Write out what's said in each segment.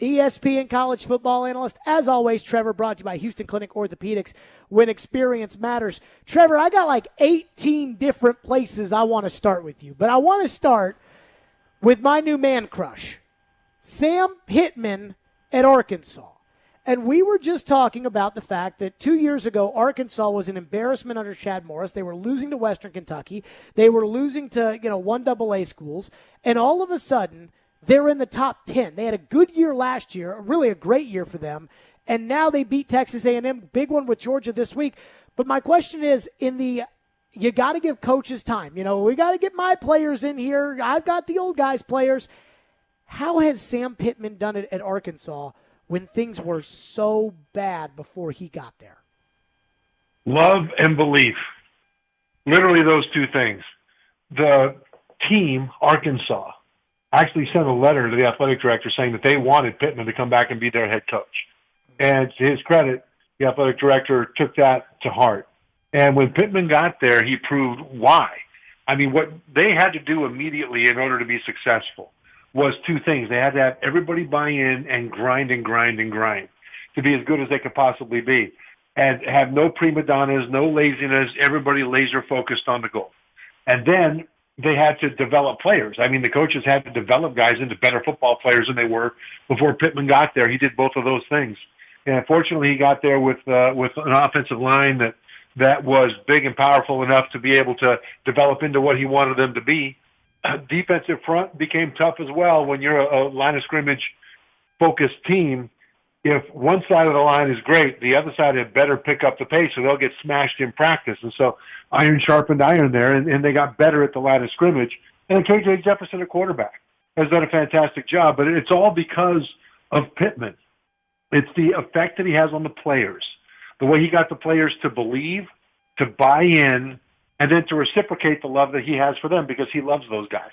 ESPN college football analyst. As always, Trevor, brought to you by Houston Clinic Orthopedics, when experience matters. Trevor, I got like 18 different places I want to start with you, but I want to start with my new man crush, Sam Pittman at Arkansas. And we were just talking about the fact that 2 years ago, Arkansas was an embarrassment under Chad Morris. They were losing to Western Kentucky. They were losing to, 1AA schools. And all of a sudden, they're in the top 10. They had a good year last year, really a great year for them. And now they beat Texas A&M, big one with Georgia this week. But my question is, you got to give coaches time. We got to get my players in here. I've got the old guys' players. How has Sam Pittman done it at Arkansas when things were so bad before he got there? Love and belief. Literally those two things. The team, Arkansas, actually sent a letter to the athletic director saying that they wanted Pittman to come back and be their head coach. And to his credit, the athletic director took that to heart. And when Pittman got there, he proved why. I mean, what they had to do immediately in order to be successful was two things. They had to have everybody buy in and grind to be as good as they could possibly be, and have no prima donnas, no laziness, everybody laser focused on the goal. And then they had to develop players. I mean, the coaches had to develop guys into better football players than they were before Pittman got there. He did both of those things. And fortunately, he got there with an offensive line that was big and powerful enough to be able to develop into what he wanted them to be. Defensive front became tough as well when you're a line of scrimmage focused team. If one side of the line is great, the other side had better pick up the pace or they'll get smashed in practice. And so iron sharpened iron there, and they got better at the line of scrimmage. And KJ Jefferson, a quarterback, has done a fantastic job, but it's all because of Pittman. It's the effect that he has on the players, the way he got the players to believe, to buy in, and then to reciprocate the love that he has for them because he loves those guys.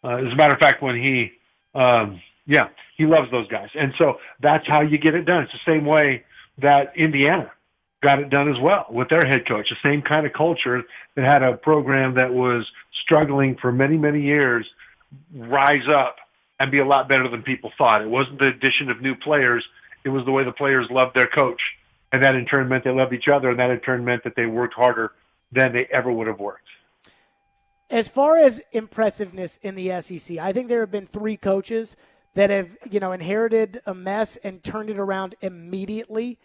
As a matter of fact, when he loves those guys. And so that's how you get it done. It's the same way that Indiana got it done as well with their head coach, the same kind of culture that had a program that was struggling for many, many years rise up and be a lot better than people thought. It wasn't the addition of new players. It was the way the players loved their coach. And that in turn meant they loved each other, and that in turn meant that they worked harder than they ever would have worked. As far as impressiveness in the SEC, I think there have been three coaches that have, inherited a mess and turned it around immediately.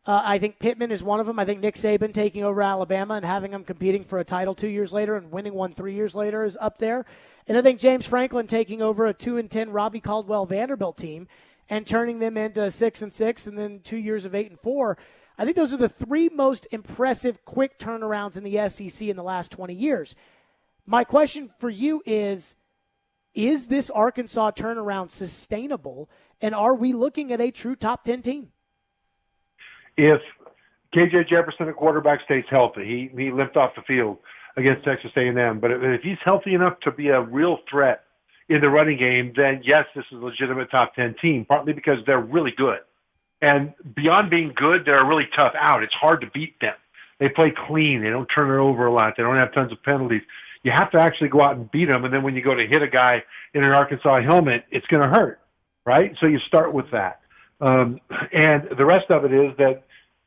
I think Pittman is one of them. I think Nick Saban taking over Alabama and having them competing for a title 2 years later and winning one 3 years later is up there. And I think James Franklin taking over a 2-10 Robbie Caldwell Vanderbilt team and turning them into 6-6 and then 2 years of 8-4. I think those are the three most impressive quick turnarounds in the SEC in the last 20 years. My question for you is this Arkansas turnaround sustainable, and are we looking at a true top 10 team? If KJ Jefferson, at quarterback, stays healthy, he limped off the field against Texas A&M, but if he's healthy enough to be a real threat in the running game, then yes, this is a legitimate top 10 team, partly because they're really good. And beyond being good, they're a really tough out. It's hard to beat them. They play clean. They don't turn it over a lot. They don't have tons of penalties. You have to actually go out and beat them, and then when you go to hit a guy in an Arkansas helmet, it's going to hurt, right? So you start with that. And the rest of it is that,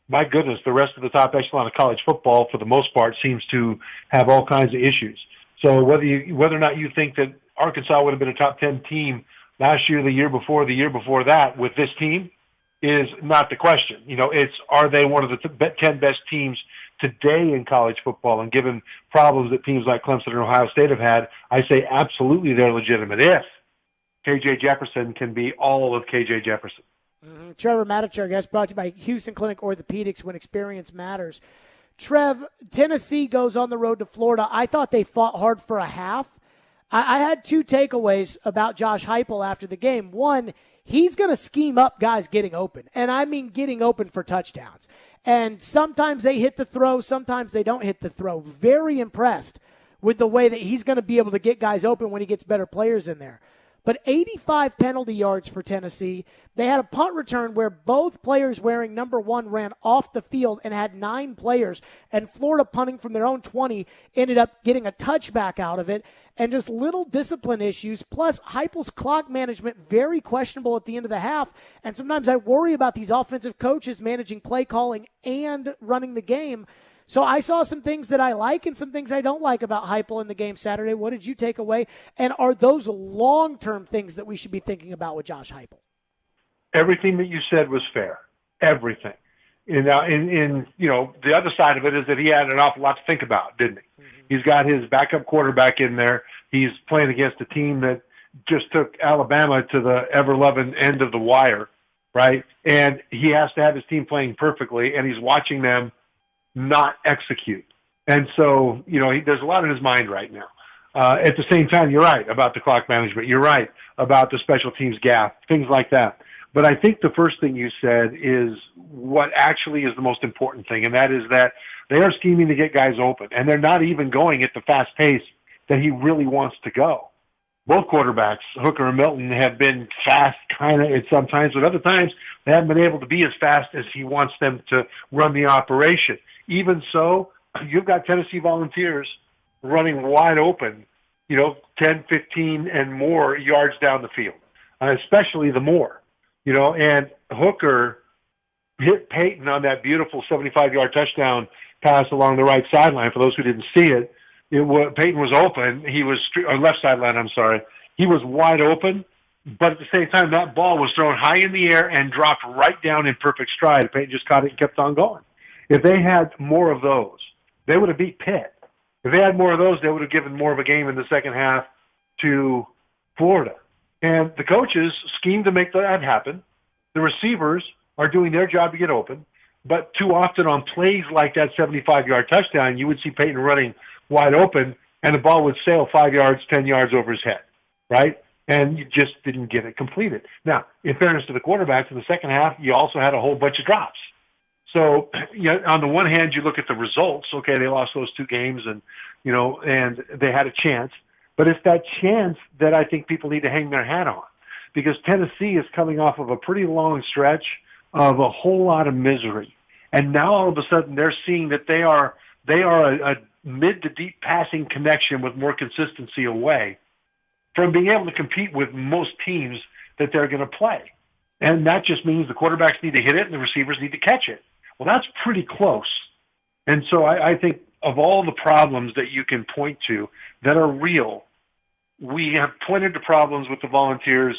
my goodness, the rest of the top echelon of college football, for the most part, seems to have all kinds of issues. So whether or not you think that Arkansas would have been a top 10 team last year, the year before that with this team is not the question. It's, are they one of the 10 best teams today in college football? And given problems that teams like Clemson and Ohio State have had, I say absolutely they're legitimate if KJ Jefferson can be all of KJ Jefferson. Mm-hmm. Trevor Matich, our guest, brought to you by Houston Clinic Orthopedics, when experience matters. Trev, Tennessee goes on the road to Florida. I thought they fought hard for a half. I had two takeaways about Josh Heupel after the game. One, he's going to scheme up guys getting open, and I mean getting open for touchdowns. And sometimes they hit the throw, sometimes they don't hit the throw. Very impressed with the way that he's going to be able to get guys open when he gets better players in there. but 85 penalty yards for Tennessee. They had a punt return where both players wearing number 1 ran off the field and had 9 players, and Florida punting from their own 20 ended up getting a touchback out of it, and just little discipline issues, plus Heupel's clock management very questionable at the end of the half, and sometimes I worry about these offensive coaches managing play calling and running the game. So I saw some things that I like and some things I don't like about Heupel in the game Saturday. What did you take away? And are those long-term things that we should be thinking about with Josh Heupel? Everything that you said was fair. Everything. In the other side of it is that he had an awful lot to think about, didn't he? Mm-hmm. He's got his backup quarterback in there. He's playing against a team that just took Alabama to the ever-loving end of the wire, right? And he has to have his team playing perfectly, and he's watching them not execute. And so, there's a lot in his mind right now. At the same time, you're right about the clock management. You're right about the special teams gap, things like that. But I think the first thing you said is what actually is the most important thing, and that is that they are scheming to get guys open, and they're not even going at the fast pace that he really wants to go. Both quarterbacks, Hooker and Milton, have been fast kind of at some times, but other times they haven't been able to be as fast as he wants them to run the operation. Even so, you've got Tennessee Volunteers running wide open, 10, 15, and more yards down the field, especially the more. And Hooker hit Peyton on that beautiful 75-yard touchdown pass along the right sideline. For those who didn't see it, Peyton was open. He was or left sideline. I'm sorry. He was wide open, but at the same time, that ball was thrown high in the air and dropped right down in perfect stride. Peyton just caught it and kept on going. If they had more of those, they would have beat Pitt. If they had more of those, they would have given more of a game in the second half to Florida. And the coaches schemed to make that happen. The receivers are doing their job to get open. But too often on plays like that 75-yard touchdown, you would see Peyton running wide open, and the ball would sail 5 yards, 10 yards over his head, right? And you just didn't get it completed. Now, in fairness to the quarterbacks, in the second half, you also had a whole bunch of drops. So, on the one hand, you look at the results. Okay, they lost those 2 games, and and they had a chance. But it's that chance that I think people need to hang their hat on, because Tennessee is coming off of a pretty long stretch of a whole lot of misery, and now all of a sudden they're seeing that they are a mid to deep passing connection with more consistency away from being able to compete with most teams that they're going to play. And that just means the quarterbacks need to hit it and the receivers need to catch it. Well, that's pretty close. And so I think of all the problems that you can point to that are real, we have pointed to problems with the Volunteers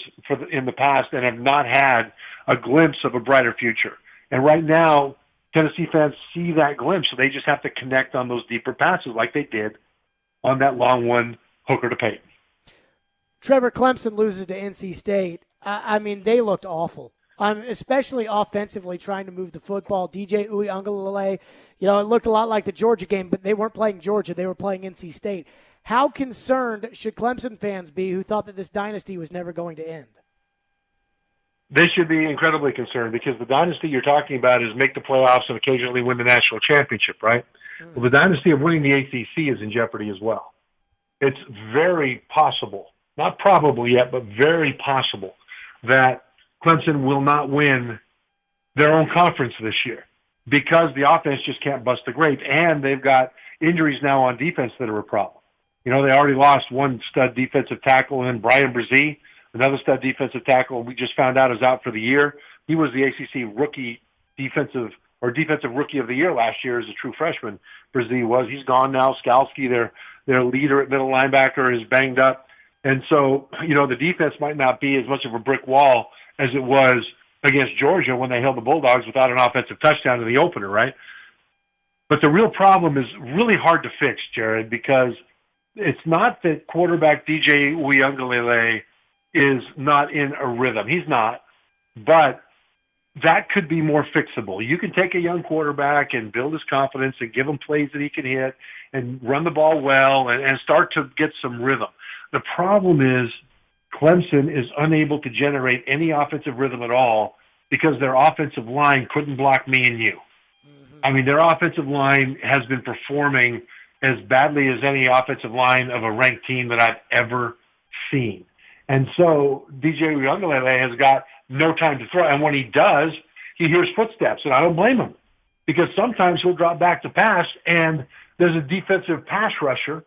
in the past and have not had a glimpse of a brighter future. And right now, Tennessee fans see that glimpse, so they just have to connect on those deeper passes like they did on that long one, Hooker to Peyton. Trevor, Clemson loses to NC State. I mean, they looked awful. Especially offensively, trying to move the football. DJ Uiagalelei, it looked a lot like the Georgia game, but they weren't playing Georgia. They were playing NC State. How concerned should Clemson fans be who thought that this dynasty was never going to end? They should be incredibly concerned, because the dynasty you're talking about is make the playoffs and occasionally win the national championship, right? Well, the dynasty of winning the ACC is in jeopardy as well. It's very possible, not probable yet, but very possible that Clemson will not win their own conference this year because the offense just can't bust the grape, and they've got injuries now on defense that are a problem. They already lost one stud defensive tackle, and then Brian Brzee, another stud defensive tackle, we just found out is out for the year. He was the ACC rookie defensive rookie of the year last year as a true freshman. Brzee was. He's gone now. Skalski, their leader at middle linebacker, is banged up. And so, the defense might not be as much of a brick wall as it was against Georgia when they held the Bulldogs without an offensive touchdown in the opener, right? But the real problem is really hard to fix, Jared, because it's not that quarterback DJ Uiagalelei is not in a rhythm. He's not. But that could be more fixable. You can take a young quarterback and build his confidence and give him plays that he can hit and run the ball well and start to get some rhythm. The problem is Clemson is unable to generate any offensive rhythm at all because their offensive line couldn't block me and you. Mm-hmm. I mean, their offensive line has been performing as badly as any offensive line of a ranked team that I've ever seen. And so DJ Uiagalelei has got no time to throw. And when he does, he hears footsteps, and I don't blame him, because sometimes he'll drop back to pass, and there's a defensive pass rusher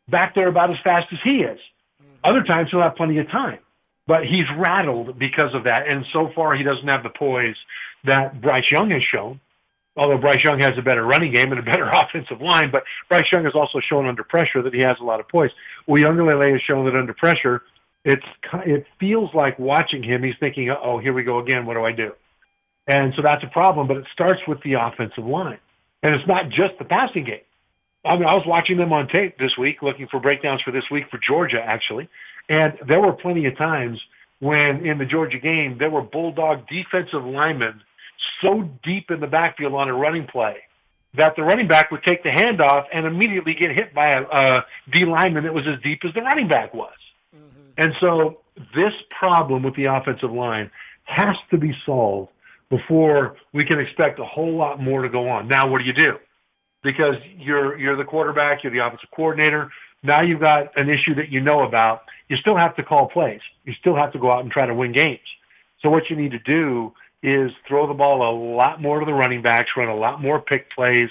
back there about as fast as he is. Other times he'll have plenty of time. But he's rattled because of that, and so far he doesn't have the poise that Bryce Young has shown, although Bryce Young has a better running game and a better offensive line. But Bryce Young has also shown under pressure that he has a lot of poise. Uiagalelei has shown that under pressure, it feels like watching him, he's thinking, uh-oh, here we go again, what do I do? And so that's a problem, but it starts with the offensive line. And it's not just the passing game. I mean, I was watching them on tape this week, looking for breakdowns for this week for Georgia, actually. And there were plenty of times when in the Georgia game, there were Bulldog defensive linemen so deep in the backfield on a running play that the running back would take the handoff and immediately get hit by a D lineman that was as deep as the running back was. Mm-hmm. And so this problem with the offensive line has to be solved before we can expect a whole lot more to go on. Now, what do? Because you're the quarterback, you're the offensive coordinator. Now you've got an issue that you know about. You still have to call plays. You still have to go out and try to win games. So what you need to do is throw the ball a lot more to the running backs, run a lot more pick plays,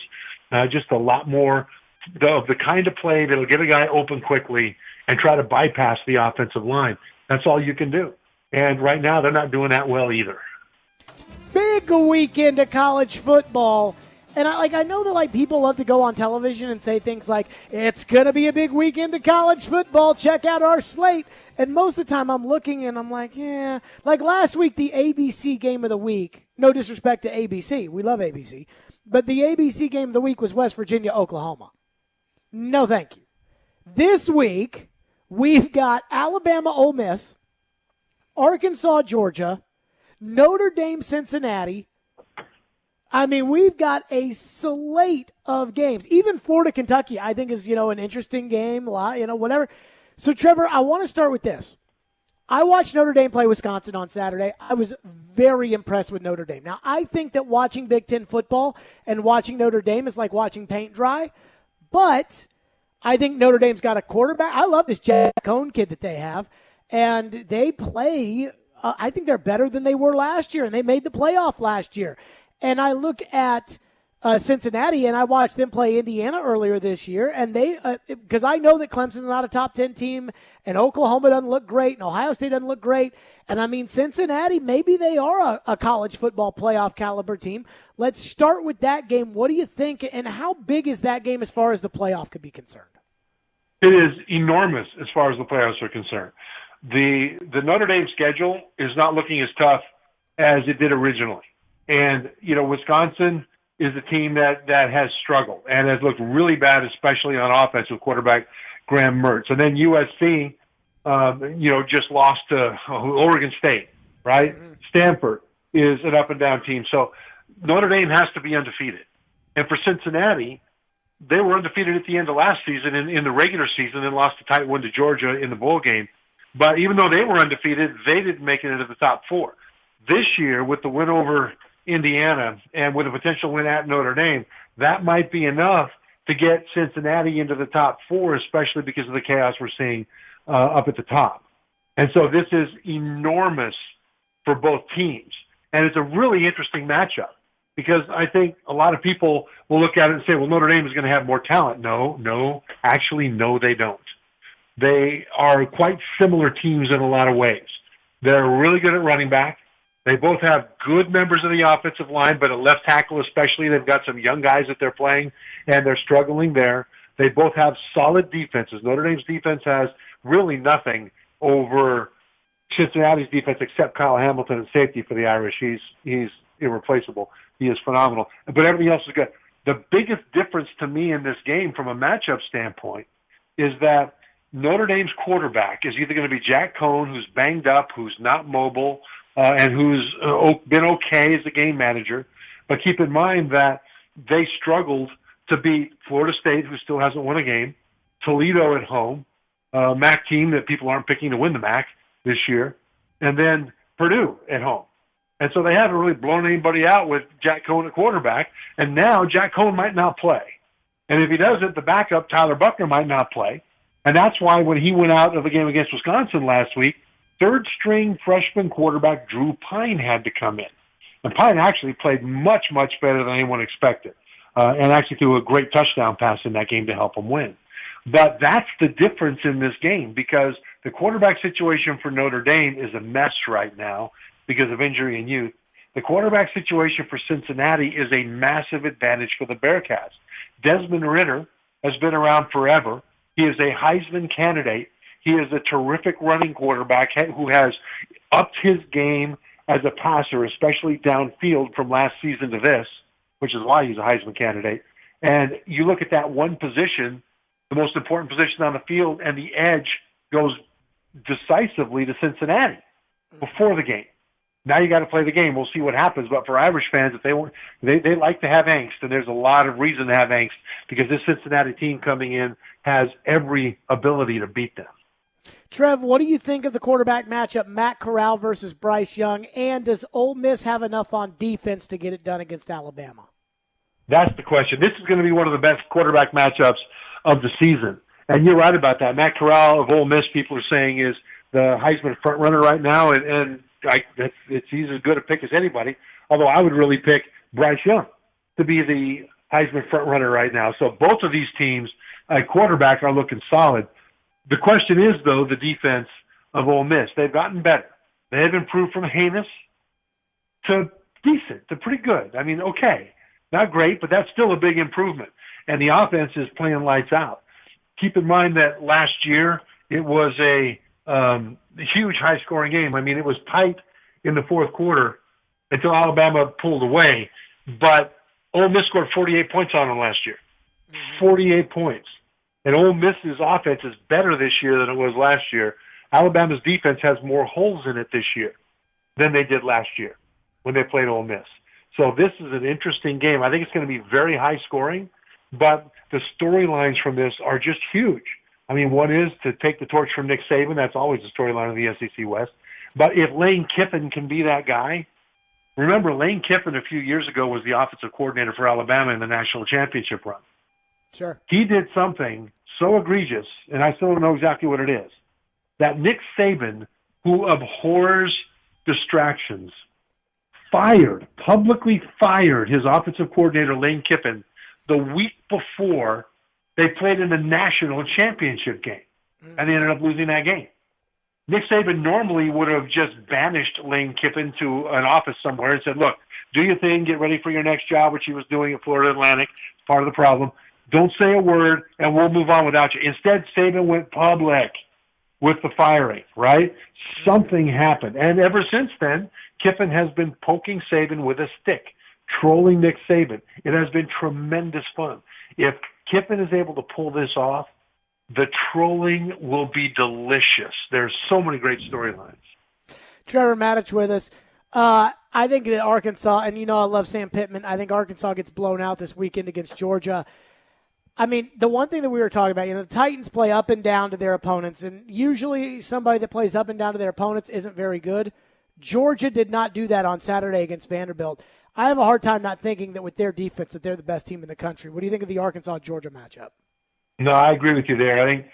just a lot more of the kind of play that'll get a guy open quickly and try to bypass the offensive line. That's all you can do. And right now they're not doing that well either. Big weekend of college football. And I know that people love to go on television and say things like, it's going to be a big weekend of college football. Check out our slate. And most of the time I'm looking and I'm like, yeah. Like last week, the ABC game of the week, no disrespect to ABC. We love ABC. But the ABC game of the week was West Virginia, Oklahoma. No, thank you. This week, we've got Alabama, Ole Miss, Arkansas, Georgia, Notre Dame, Cincinnati. I mean, we've got a slate of games. Even Florida, Kentucky, I think is, an interesting game, whatever. So, Trevor, I want to start with this. I watched Notre Dame play Wisconsin on Saturday. I was very impressed with Notre Dame. Now, I think that watching Big Ten football and watching Notre Dame is like watching paint dry, but I think Notre Dame's got a quarterback. I love this Jack Cohn kid that they have, and they play I think they're better than they were last year, and they made the playoff last year. And I look at Cincinnati, and I watched them play Indiana earlier this year, and they because I know that Clemson's not a top 10 team, and Oklahoma doesn't look great, and Ohio State doesn't look great. And I mean, Cincinnati, maybe they are a college football playoff caliber team. Let's start with that game. What do you think, and how big is that game as far as the playoff could be concerned? It is enormous as far as the playoffs are concerned. The Notre Dame schedule is not looking as tough as it did originally. And, Wisconsin is a team that has struggled and has looked really bad, especially on offense with quarterback Graham Mertz. And then USC, just lost to Oregon State, right? Mm-hmm. Stanford is an up-and-down team. So Notre Dame has to be undefeated. And for Cincinnati, they were undefeated at the end of last season in the regular season and lost a tight one to Georgia in the bowl game. But even though they were undefeated, they didn't make it into the top four. This year, with the win over Indiana and with a potential win at Notre Dame, that might be enough to get Cincinnati into the top four, especially because of the chaos we're seeing up at the top. And so this is enormous for both teams. And it's a really interesting matchup because I think a lot of people will look at it and say, well, Notre Dame is going to have more talent. No, they don't. They are quite similar teams in a lot of ways. They're really good at running back. They both have good members of the offensive line, but at left tackle especially, they've got some young guys that they're playing, and they're struggling there. They both have solid defenses. Notre Dame's defense has really nothing over Cincinnati's defense except Kyle Hamilton at safety for the Irish. He's irreplaceable. He is phenomenal. But everything else is good. The biggest difference to me in this game from a matchup standpoint is that Notre Dame's quarterback is either going to be Jack Cohn, who's banged up, who's not mobile, and who's been okay as a game manager. But keep in mind that they struggled to beat Florida State, who still hasn't won a game, Toledo at home, MAC team that people aren't picking to win the MAC this year, and then Purdue at home. And so they haven't really blown anybody out with Jack Cohn at quarterback, and now Jack Cohn might not play. And if he doesn't, the backup, Tyler Buckner, might not play. And that's why when he went out of the game against Wisconsin last week, third-string freshman quarterback Drew Pine had to come in. And Pine actually played much, much better than anyone expected, and actually threw a great touchdown pass in that game to help them win. But that's the difference in this game, because the quarterback situation for Notre Dame is a mess right now because of injury and youth. The quarterback situation for Cincinnati is a massive advantage for the Bearcats. Desmond Ridder has been around forever. He is a Heisman candidate. He is a terrific running quarterback who has upped his game as a passer, especially downfield from last season to this, which is why he's a Heisman candidate. And you look at that one position, the most important position on the field, and the edge goes decisively to Cincinnati before the game. Now you got to play the game. We'll see what happens. But for Irish fans, if they like to have angst, and there's a lot of reason to have angst because this Cincinnati team coming in has every ability to beat them. Trev, what do you think of the quarterback matchup, Matt Corral versus Bryce Young, and does Ole Miss have enough on defense to get it done against Alabama? That's the question. This is going to be one of the best quarterback matchups of the season. And you're right about that. Matt Corral of Ole Miss, people are saying, is the Heisman front runner right now, and he's as good a pick as anybody, although I would really pick Bryce Young to be the Heisman front runner right now. So both of these teams at quarterback are looking solid. The question is, though, the defense of Ole Miss. They've gotten better. They have improved from heinous to decent, to pretty good. I mean, okay, not great, but that's still a big improvement. And the offense is playing lights out. Keep in mind that last year it was a huge high-scoring game. I mean, it was tight in the fourth quarter until Alabama pulled away. But Ole Miss scored 48 points on them last year. 48 points. And Ole Miss's offense is better this year than it was last year. Alabama's defense has more holes in it this year than they did last year when they played Ole Miss. So this is an interesting game. I think it's going to be very high-scoring, but the storylines from this are just huge. I mean, one is to take the torch from Nick Saban. That's always the storyline of the SEC West. But if Lane Kiffin can be that guy, remember Lane Kiffin a few years ago was the offensive coordinator for Alabama in the national championship run. Sure. He did something so egregious, and I still don't know exactly what it is, that Nick Saban, who abhors distractions, publicly fired his offensive coordinator, Lane Kiffin, the week before they played in the national championship game, and they ended up losing that game. Nick Saban normally would have just banished Lane Kiffin to an office somewhere and said, look, do your thing, get ready for your next job, which he was doing at Florida Atlantic. It's part of the problem. Don't say a word, and we'll move on without you. Instead, Saban went public with the firing, right? Something happened. And ever since then, Kiffin has been poking Saban with a stick, trolling Nick Saban. It has been tremendous fun. If Kiffin is able to pull this off, the trolling will be delicious. There's so many great storylines. Trevor Matich with us. I think that Arkansas, and you know I love Sam Pittman, I think Arkansas gets blown out this weekend against Georgia. I mean, the one thing that we were talking about, the Titans play up and down to their opponents, and usually somebody that plays up and down to their opponents isn't very good. Georgia did not do that on Saturday against Vanderbilt. I have a hard time not thinking that with their defense that they're the best team in the country. What do you think of the Arkansas-Georgia matchup? No, I agree with you there. I think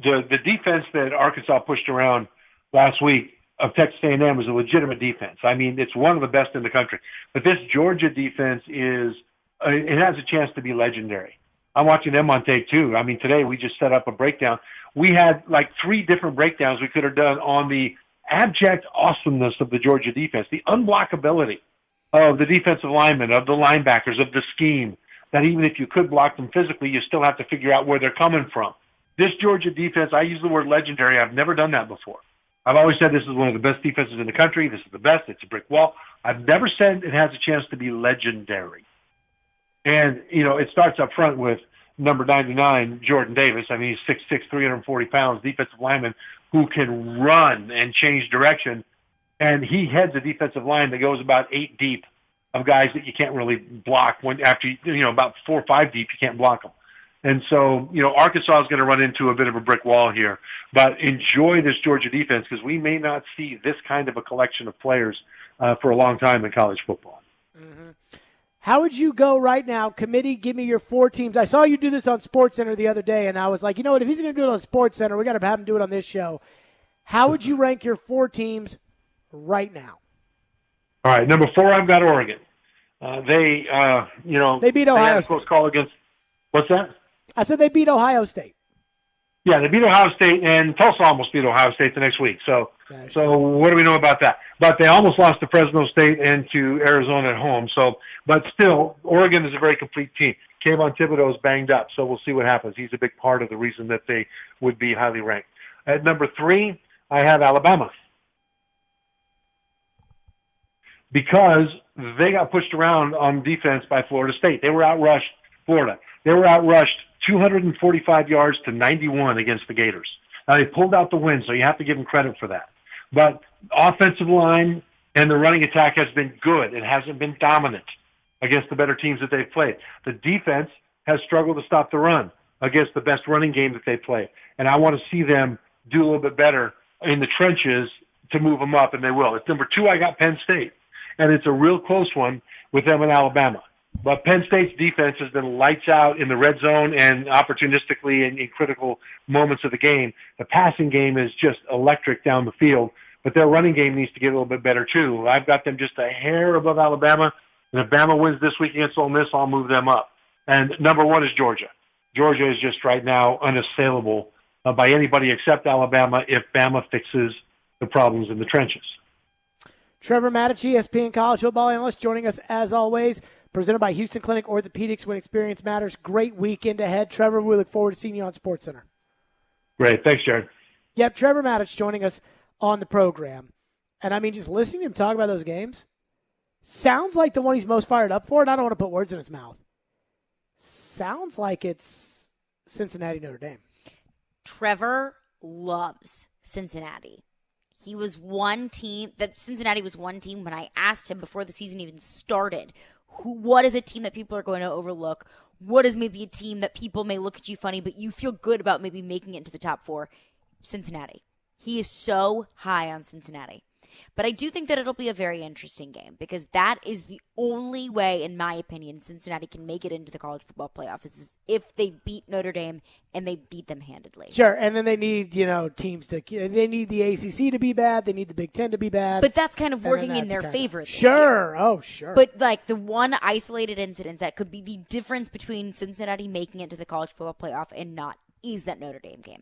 the defense that Arkansas pushed around last week of Texas A&M was a legitimate defense. I mean, it's one of the best in the country. But this Georgia defense it has a chance to be legendary. I'm watching them on tape, too. I mean, today we just set up a breakdown. We had like 3 different breakdowns we could have done on the abject awesomeness of the Georgia defense, the unblockability of the defensive linemen, of the linebackers, of the scheme, that even if you could block them physically, you still have to figure out where they're coming from. This Georgia defense, I use the word legendary. I've never done that before. I've always said this is one of the best defenses in the country. This is the best. It's a brick wall. I've never said it has a chance to be legendary. And, it starts up front with number 99, Jordan Davis. I mean, he's 6'6", 340 pounds, defensive lineman who can run and change direction. And he heads a defensive line that goes about 8 deep of guys that you can't really block after about 4 or 5 deep, you can't block them. And so, Arkansas is going to run into a bit of a brick wall here. But enjoy this Georgia defense because we may not see this kind of a collection of players for a long time in college football. Mm-hmm. How would you go right now? Committee, give me your 4 teams. I saw you do this on SportsCenter the other day, and I was like, you know what? If he's going to do it on SportsCenter, we got to have him do it on this show. How would you rank your 4 teams right now? All right, number 4, I've got Oregon. They beat Ohio had a State. close call against. What's that? I said they beat Ohio State. Yeah, they beat Ohio State, and Tulsa almost beat Ohio State the next week. So what do we know about that? But they almost lost to Fresno State and to Arizona at home. So, but still, Oregon is a very complete team. Kayvon Thibodeau is banged up, so we'll see what happens. He's a big part of the reason that they would be highly ranked. At number 3, I have Alabama. Because they got pushed around on defense by Florida State. They were outrushed, Florida. They were outrushed 245 yards to 91 against the Gators. Now, they pulled out the win, so you have to give them credit for that. But offensive line and the running attack has been good. It hasn't been dominant against the better teams that they've played. The defense has struggled to stop the run against the best running game that they play. And I want to see them do a little bit better in the trenches to move them up, and they will. At number 2, I got Penn State. And it's a real close one with them and Alabama. But Penn State's defense has been lights out in the red zone and opportunistically in critical moments of the game. The passing game is just electric down the field, but their running game needs to get a little bit better too. I've got them just a hair above Alabama, and if Bama wins this week against Ole Miss, I'll move them up. And number 1 is Georgia. Georgia is just right now unassailable by anybody except Alabama if Bama fixes the problems in the trenches. Trevor Matich, ESPN college football analyst, joining us as always. Presented by Houston Clinic Orthopedics, when experience matters. Great weekend ahead. Trevor, we look forward to seeing you on SportsCenter. Great. Thanks, Jared. Yep, Trevor Matich joining us on the program. And, I mean, just listening to him talk about those games, sounds like the one he's most fired up for, and I don't want to put words in his mouth. Sounds like it's Cincinnati, Notre Dame. Trevor loves Cincinnati. Cincinnati was one team when I asked him before the season even started, what is a team that people are going to overlook? What is maybe a team that people may look at you funny, but you feel good about maybe making it into the top 4? Cincinnati. He is so high on Cincinnati. But I do think that it'll be a very interesting game because that is the only way, in my opinion, Cincinnati can make it into the college football playoff is if they beat Notre Dame and they beat them handedly. Sure, and then they need, teams they need the ACC to be bad, they need the Big Ten to be bad. But that's kind of working in their favor this year. Oh, sure. But like the one isolated incident that could be the difference between Cincinnati making it to the college football playoff and not is that Notre Dame game.